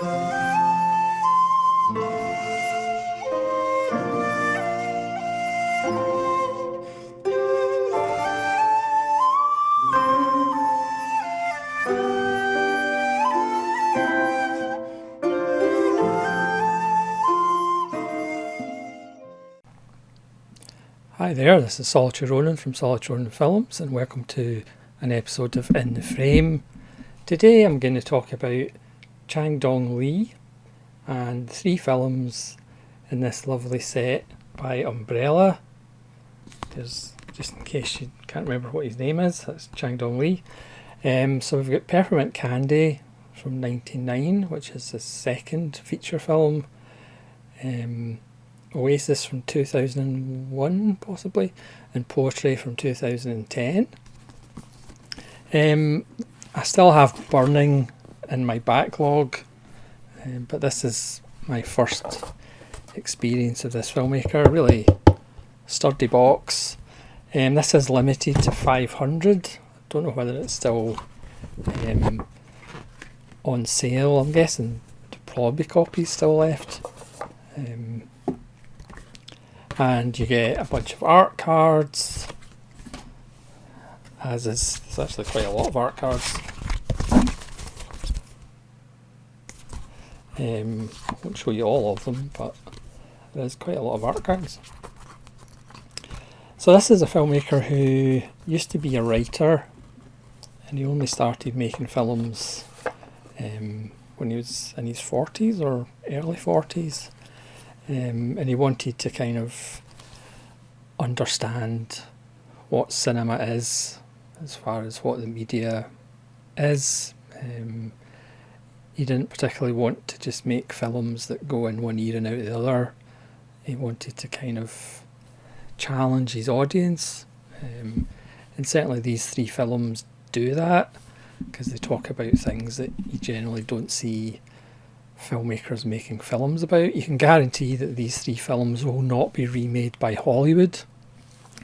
Hi there, this is Solitary Ronan from Solitary Ronan Films, and welcome to an episode of In the Frame. Today I'm going to talk about Changdong Lee and 3 films in this lovely set by Umbrella. There's, just in case you can't remember what his name is, that's Changdong Lee. So we've got Peppermint Candy from 1999, which is the second feature film. Oasis from 2001 possibly, and Poetry from 2010. I still have Burning in my backlog, but this is my first experience of this filmmaker. Really sturdy box. This is limited to 500. I don't know whether it's still on sale. I'm guessing there'll probably be copies still left. And you get a bunch of art cards, there's actually quite a lot of art cards. I won't show you all of them, but there's quite a lot of art cards. So this is a filmmaker who used to be a writer, and he only started making films when he was in his 40s or early 40s. And he wanted to kind of understand what cinema is, as far as what the media is. He didn't particularly want to just make films that go in one ear and out the other. He wanted to kind of challenge his audience. And certainly these 3 films do that, because they talk about things that you generally don't see filmmakers making films about. You can guarantee that these 3 films will not be remade by Hollywood.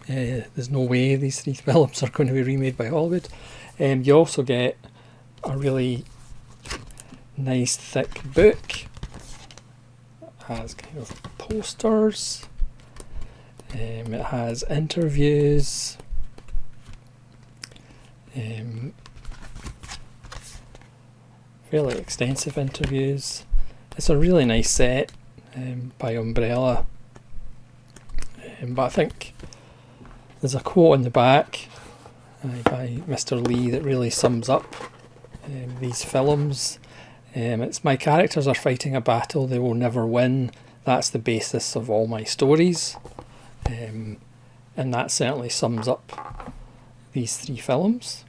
There's no way these 3 films are going to be remade by Hollywood. You also get a really nice thick book. It has kind of posters. It has interviews. Fairly extensive interviews. It's a really nice set by Umbrella, but I think there's a quote on the back by Mr. Lee that really sums up these films. It's, "My characters are fighting a battle they will never win. That's the basis of all my stories." And that certainly sums up these 3 films.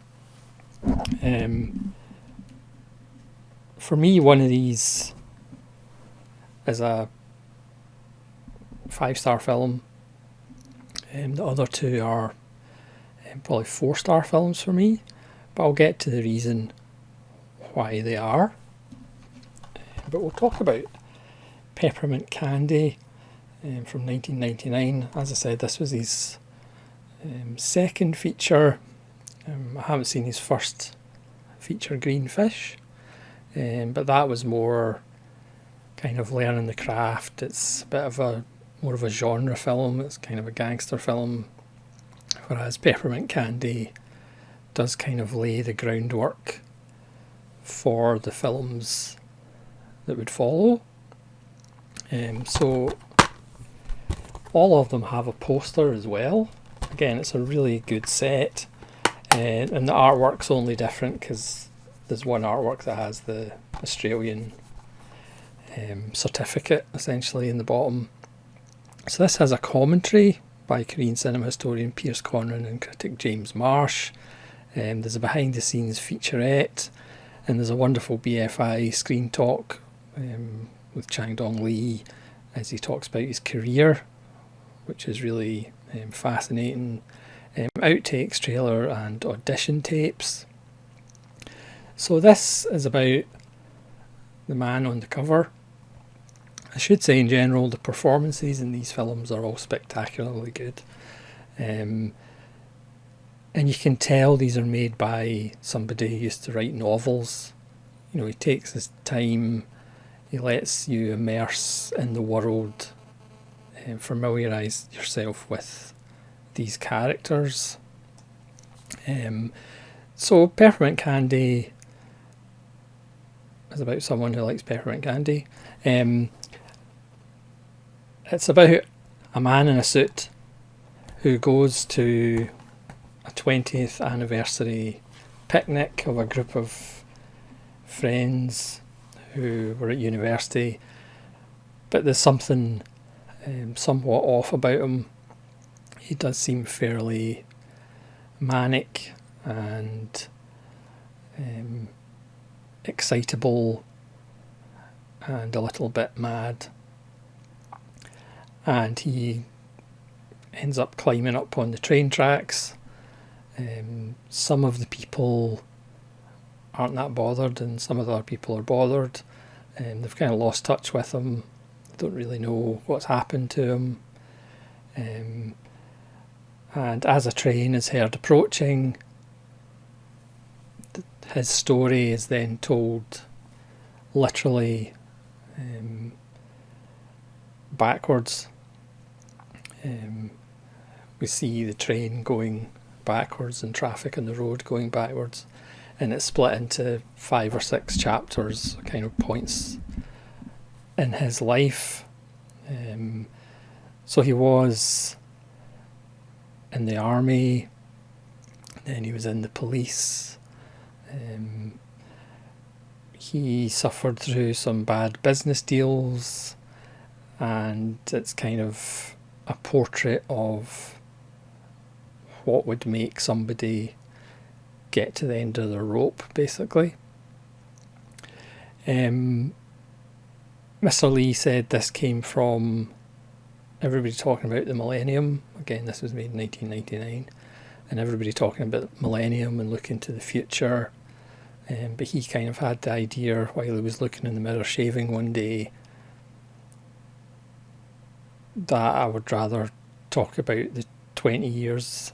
For me, one of these is a 5-star film. The other 2 are probably 4-star films for me, but I'll get to the reason why they are. But we'll talk about Peppermint Candy from 1999. As I said, this was his second feature. I haven't seen his first feature, Green Fish. But that was more kind of learning the craft. It's a bit of more of a genre film. It's kind of a gangster film, whereas Peppermint Candy does kind of lay the groundwork for the films that would follow. So all of them have a poster as well. Again, it's a really good set, and the artwork's only different because there's one artwork that has the Australian certificate essentially in the bottom. So this has a commentary by Korean cinema historian Piers Conran and critic James Marsh. There's a behind the scenes featurette, and there's a wonderful BFI screen talk with Changdong Lee as he talks about his career, which is really fascinating. Outtakes, trailer and audition tapes. So this is about the man on the cover. I should say in general the performances in these films are all spectacularly good. And you can tell these are made by somebody who used to write novels. You know, he takes his time He lets you immerse in the world and familiarise yourself with these characters. So Peppermint Candy is about someone who likes peppermint candy. It's about a man in a suit who goes to a 20th anniversary picnic of a group of friends who were at university, but there's something somewhat off about him. He does seem fairly manic and excitable and a little bit mad, and he ends up climbing up on the train tracks. Some of the people aren't that bothered and some of the other people are bothered, and they've kind of lost touch with him, don't really know what's happened to him. And as a train is heard approaching, his story is then told literally backwards. We see the train going backwards and traffic on the road going backwards, and it's split into 5 or 6 chapters, kind of points in his life. So he was in the army, then he was in the police. He suffered through some bad business deals, and it's kind of a portrait of what would make somebody get to the end of their rope, basically. Mr. Lee said this came from everybody talking about the millennium. Again, this was made in 1999, and everybody talking about the millennium and looking to the future. But he kind of had the idea while he was looking in the mirror shaving one day that I would rather talk about the 20 years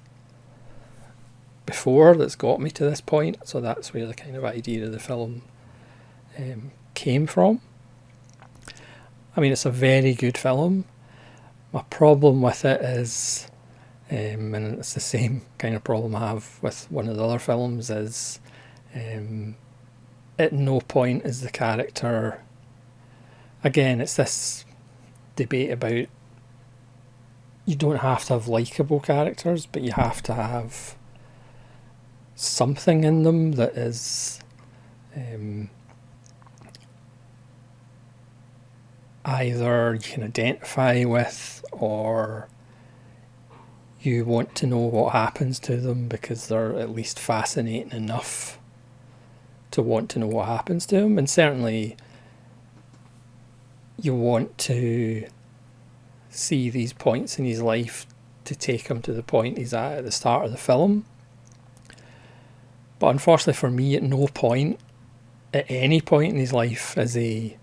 before that's got me to this point. So that's where the kind of idea of the film came from. I mean, it's a very good film. My problem with it is, and it's the same kind of problem I have with one of the other films, is at no point is the character... Again, it's this debate about you don't have to have likeable characters, but you have to have something in them that is either you can identify with, or you want to know what happens to them because they're at least fascinating enough to want to know what happens to them. And certainly you want to see these points in his life to take him to the point he's at the start of the film. But unfortunately for me, at no point, at any point in his life, is he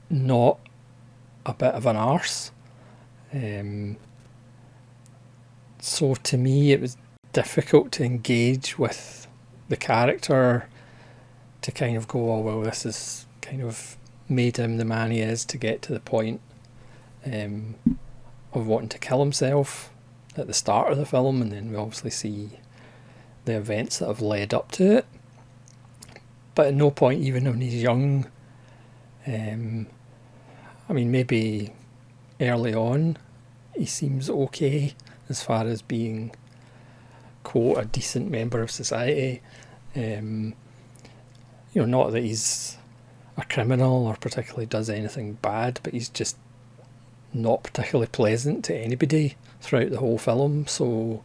not a bit of an arse. So to me, it was difficult to engage with the character, to kind of go, oh well, this has kind of made him the man he is to get to the point of wanting to kill himself at the start of the film, and then we obviously see the events that have led up to it. But at no point, even when he's young, I mean, maybe early on he seems okay as far as being, quote, a decent member of society. Not that he's a criminal or particularly does anything bad, but he's just not particularly pleasant to anybody throughout the whole film. So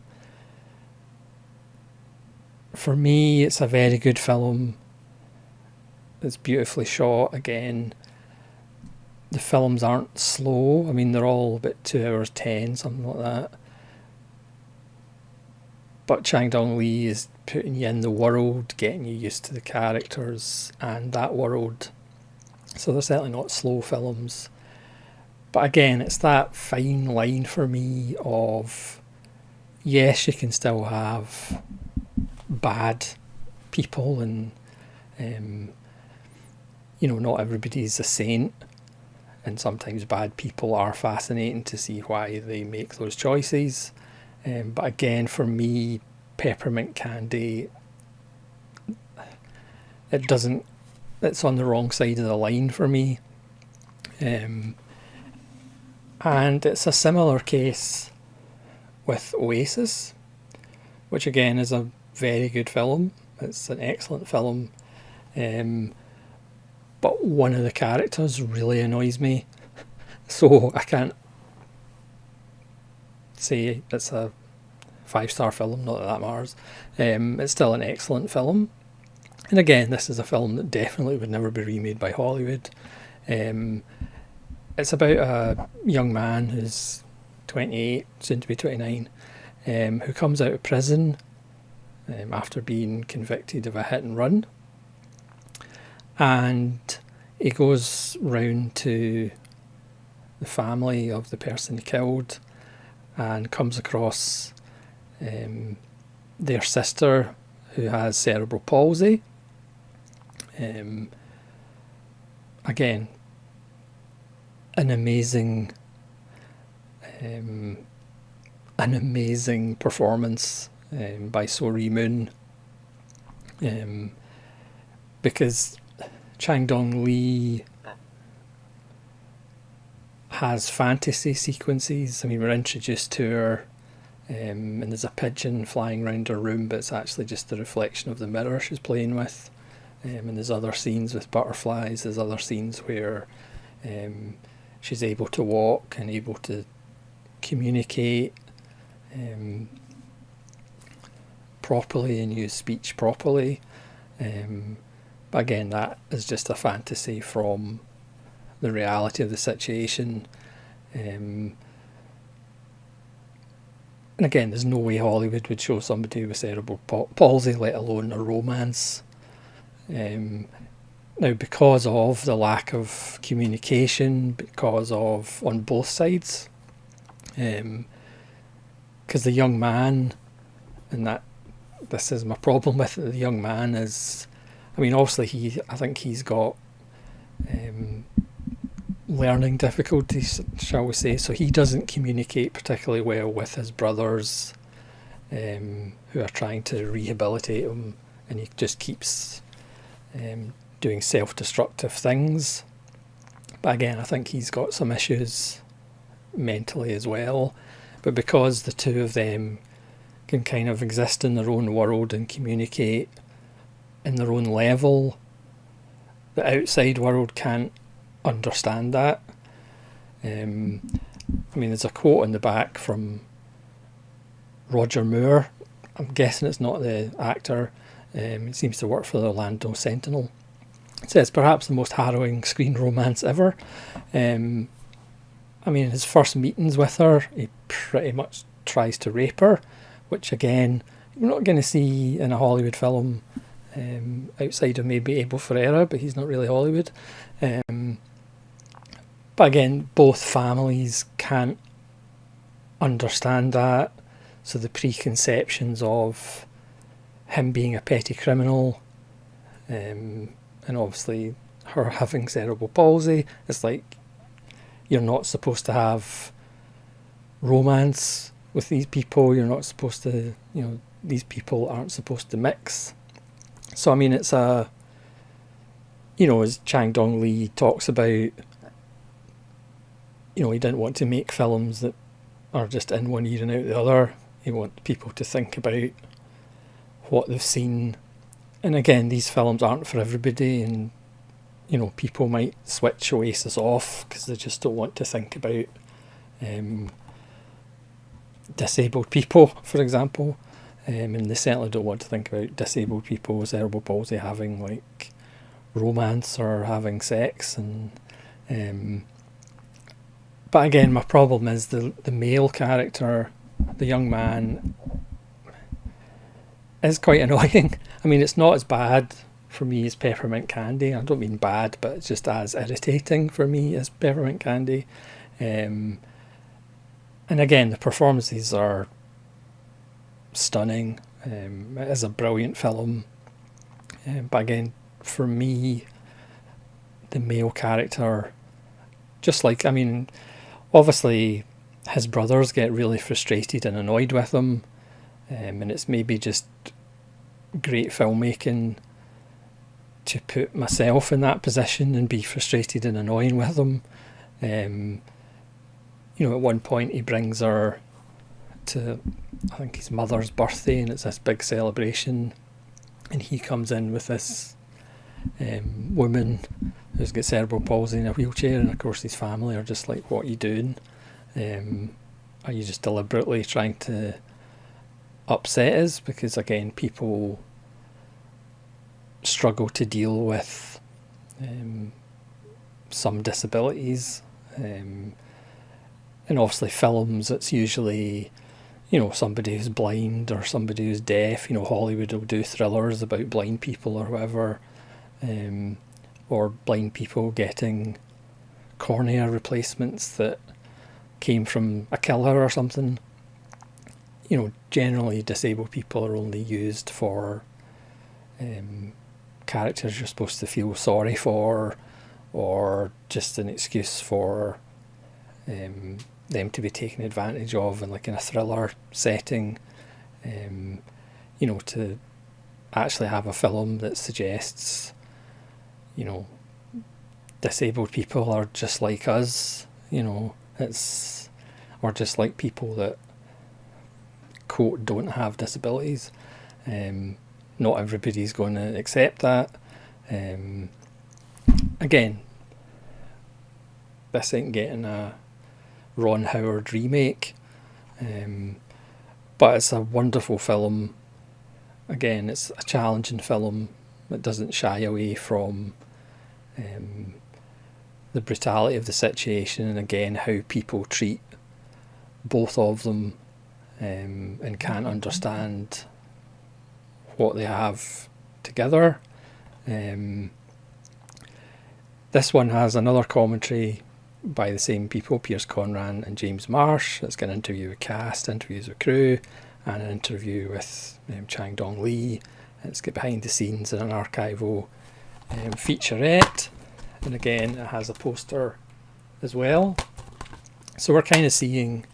for me, it's a very good film. It's beautifully shot. Again, the films aren't slow. I mean, they're all about 2 hours 10, something like that. But Changdong Lee is putting you in the world, getting you used to the characters and that world. So they're certainly not slow films. But again, it's that fine line for me of, yes, you can still have bad people and not everybody's a saint, and sometimes bad people are fascinating to see why they make those choices. But again, for me, Peppermint Candy, it's on the wrong side of the line for me. And it's a similar case with Oasis, which again is a very good film. It's an excellent film. But one of the characters really annoys me. So I can't say it's a 5-star film, not that matters. It's still an excellent film. And again, this is a film that definitely would never be remade by Hollywood. It's about a young man who's 28, soon to be 29, who comes out of prison after being convicted of a hit and run. And he goes round to the family of the person he killed and comes across their sister who has cerebral palsy. Again, an amazing performance by Sori Moon, because Changdong Lee has fantasy sequences. I mean, we're introduced to her, and there's a pigeon flying around her room, but it's actually just the reflection of the mirror she's playing with. And there's other scenes with butterflies. There's other scenes where she's able to walk and able to communicate properly and use speech properly. But again, that is just a fantasy from the reality of the situation. And again, there's no way Hollywood would show somebody with cerebral palsy, let alone a romance. Now, because of the lack of communication, because of on both sides, because the young man, and that this is my problem with it, the young man is, I mean, obviously I think he's got learning difficulties, shall we say, so he doesn't communicate particularly well with his brothers, who are trying to rehabilitate him, and he just keeps doing self-destructive things. But again, I think he's got some issues mentally as well. But because the two of them can kind of exist in their own world and communicate in their own level, the outside world can't understand that. I mean, there's a quote on the back from Roger Moore. I'm guessing it's not the actor. It seems to work for the Orlando Sentinel. It says, perhaps the most harrowing screen romance ever. I mean, his first meetings with her, he pretty much tries to rape her, which again, you're not going to see in a Hollywood film outside of maybe Abel Ferreira, but he's not really Hollywood. But again, both families can't understand that. So the preconceptions of him being a petty criminal, and obviously her having cerebral palsy, it's like you're not supposed to have romance with these people. You're not supposed to, these people aren't supposed to mix. So I mean, it's as Changdong Lee talks about, he didn't want to make films that are just in one ear and out the other. He wants people to think about what they've seen. And again, these films aren't for everybody, and people might switch Oasis off because they just don't want to think about disabled people, for example, and they certainly don't want to think about disabled people with cerebral palsy having like romance or having sex. And but again, my problem is the male character, the young man, is quite annoying. I mean, it's not as bad for me as Peppermint Candy. I don't mean bad, but it's just as irritating for me as Peppermint Candy. And again, the performances are stunning. It is a brilliant film. But again, for me, the male character, just like, I mean, obviously his brothers get really frustrated and annoyed with him, and it's maybe just great filmmaking to put myself in that position and be frustrated and annoying with them. You know, at one point he brings her to, I think, his mother's birthday, and it's this big celebration, and he comes in with this woman who's got cerebral palsy in a wheelchair, and of course his family are just like, what are you doing? Are you just deliberately trying to upset us? Because again, people struggle to deal with some disabilities, and obviously films, it's usually, you know, somebody who's blind or somebody who's deaf. You know, Hollywood will do thrillers about blind people or whatever, or blind people getting cornea replacements that came from a killer or something. You know, generally disabled people are only used for characters you're supposed to feel sorry for, or just an excuse for them to be taken advantage of in, like, in a thriller setting. You know, to actually have a film that suggests, you know, disabled people are just like us, you know, it's, or just like people that, quote, don't have disabilities. Not everybody's going to accept that. Again, this ain't getting a Ron Howard remake, but it's a wonderful film. Again, it's a challenging film that doesn't shy away from the brutality of the situation, and again how people treat both of them, and can't understand what they have together. This one has another commentary by the same people, Piers Conran and James Marsh. It's got an interview with cast, interviews with crew, and an interview with Changdong Lee. It's got behind the scenes and an archival featurette, and again it has a poster as well. So we're kind of seeing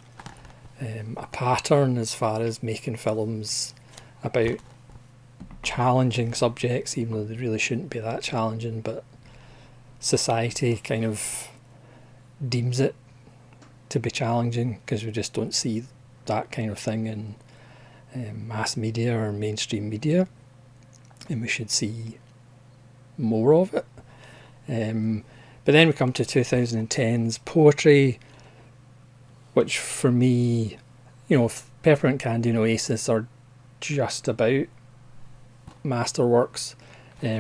a pattern as far as making films about challenging subjects, even though they really shouldn't be that challenging, but society kind of deems it to be challenging because we just don't see that kind of thing in mass media or mainstream media, and we should see more of it. But then we come to 2010's Poetry, which for me, you know, Peppermint Candy and Oasis are just about masterworks.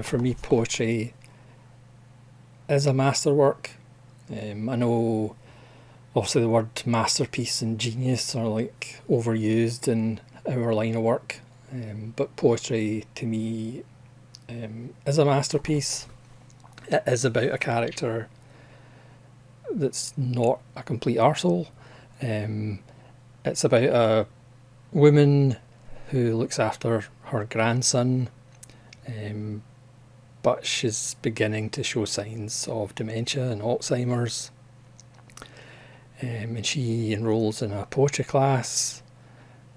For me, Poetry is a masterwork. I know obviously the word masterpiece and genius are like overused in our line of work, but Poetry to me is a masterpiece. It is about a character that's not a complete arsehole. It's about a woman who looks after her grandson, but she's beginning to show signs of dementia and Alzheimer's. And she enrolls in a poetry class,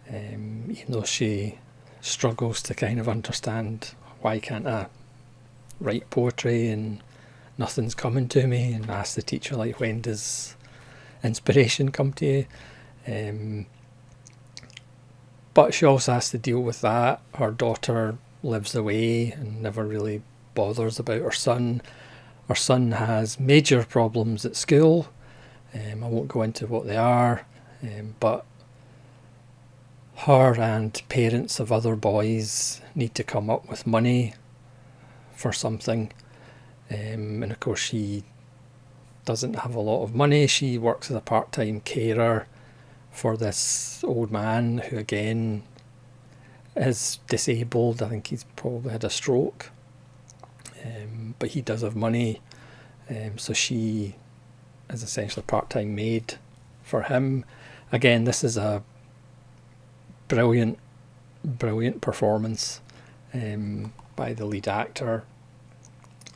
even though she struggles to kind of understand, why can't I write poetry and nothing's coming to me, and asks the teacher, like, when does inspiration come to you? But she also has to deal with that. Her daughter lives away and never really bothers about her son. Her son has major problems at school. I won't go into what they are, but her and parents of other boys need to come up with money for something. And of course she doesn't have a lot of money. She works as a part-time carer for this old man who again is disabled. I think he's probably had a stroke, but he does have money, so she is essentially a part-time maid for him. Again, this is a brilliant performance by the lead actor.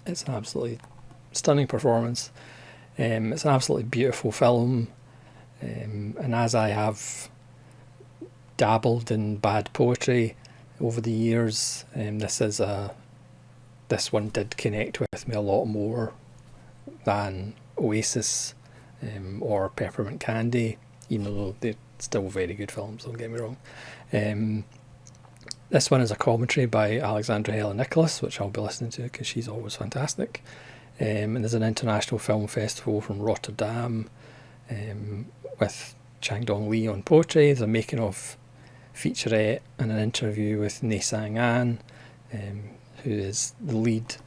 It's an absolutely stunning performance. It's an absolutely beautiful film, and as I have dabbled in bad poetry over the years, this one did connect with me a lot more than Oasis or Peppermint Candy, even though they're still very good films, don't get me wrong. This one is a commentary by Alexandra Helen Nicholas, which I'll be listening to because she's always fantastic. And there's an international film festival from Rotterdam with Changdong Lee on poetry. There's a making of featurette and an interview with Ne Sang An, who is the lead,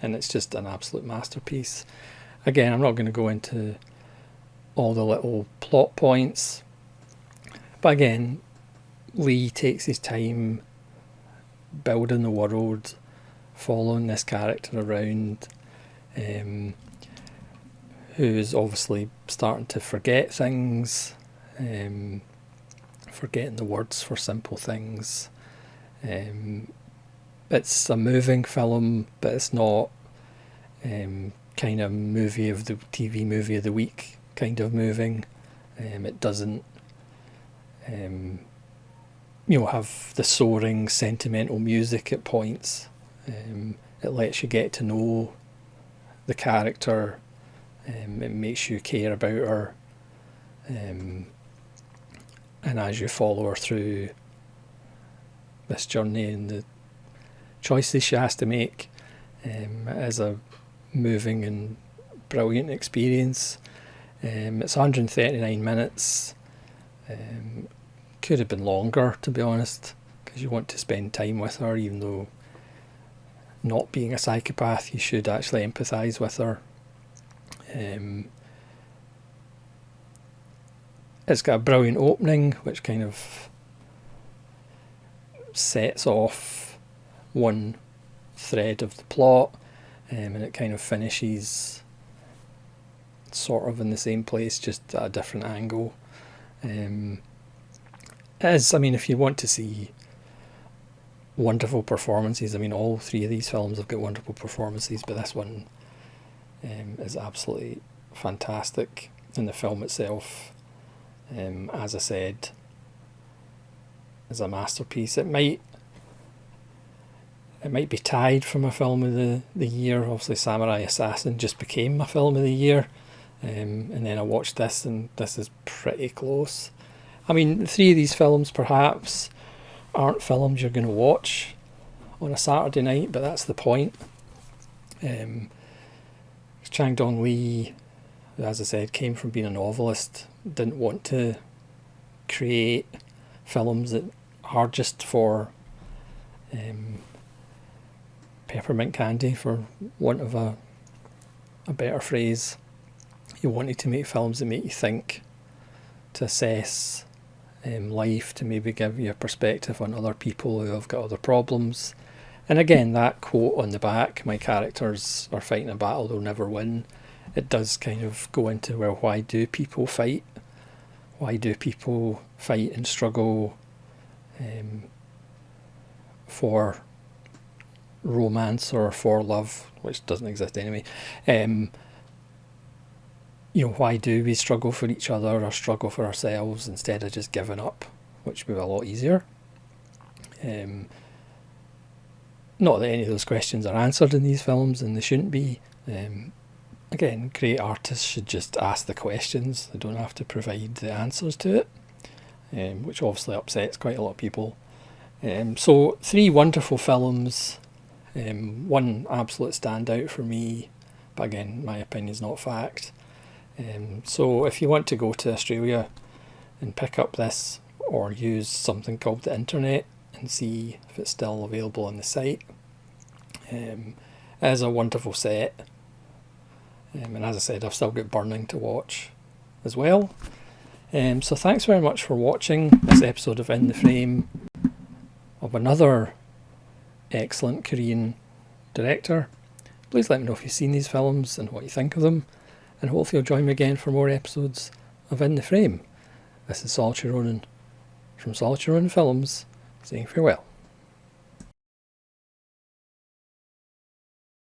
and it's just an absolute masterpiece. Again, I'm not going to go into all the little plot points, but again, Lee takes his time building the world, following this character around, who's obviously starting to forget things, forgetting the words for simple things. It's a moving film, but it's not kind of TV movie of the week kind of moving. It doesn't have the soaring sentimental music at points. It lets you get to know the character. It makes you care about her, and as you follow her through this journey and the choices she has to make, it is a moving and brilliant experience. It's 139 minutes. Could have been longer, to be honest, because you want to spend time with her, even though not being a psychopath, you should actually empathise with her. It's got a brilliant opening, which kind of sets off one thread of the plot, and it kind of finishes sort of in the same place, just at a different angle. If you want to see wonderful performances, all three of these films have got wonderful performances, but this one is absolutely fantastic. And the film itself, as I said, is a masterpiece. It might be tied from a film of the year. Obviously Samurai Assassin just became my film of the year, and then I watched this, and this is pretty close. Three of these films perhaps aren't films you're going to watch on a Saturday night, but that's the point. Changdong Lee, who, as I said, came from being a novelist, didn't want to create films that are just for peppermint candy, for want of a better phrase. He wanted to make films that make you think, to assess life, to maybe give you a perspective on other people who have got other problems. And again, that quote on the back, my characters are fighting a battle they'll never win, it does kind of go into, well, why do people fight? Why do people fight and struggle for romance or for love, which doesn't exist anyway? Why do we struggle for each other or struggle for ourselves instead of just giving up, which would be a lot easier? Not that any of those questions are answered in these films, and they shouldn't be. Again, great artists should just ask the questions. They don't have to provide the answers to it, which obviously upsets quite a lot of people. So 3 wonderful films, one absolute standout for me, but again, my opinion is not fact. So if you want to go to Australia and pick up this, or use something called the internet and see if it's still available on the site, it is a wonderful set. And as I said, I've still got Burning to watch as well. So thanks very much for watching this episode of In the Frame of another excellent Korean director. Please let me know if you've seen these films and what you think of them, and hopefully you'll join me again for more episodes of In the Frame. This is Solitary Ronan from Solitary Ronan Films, saying farewell.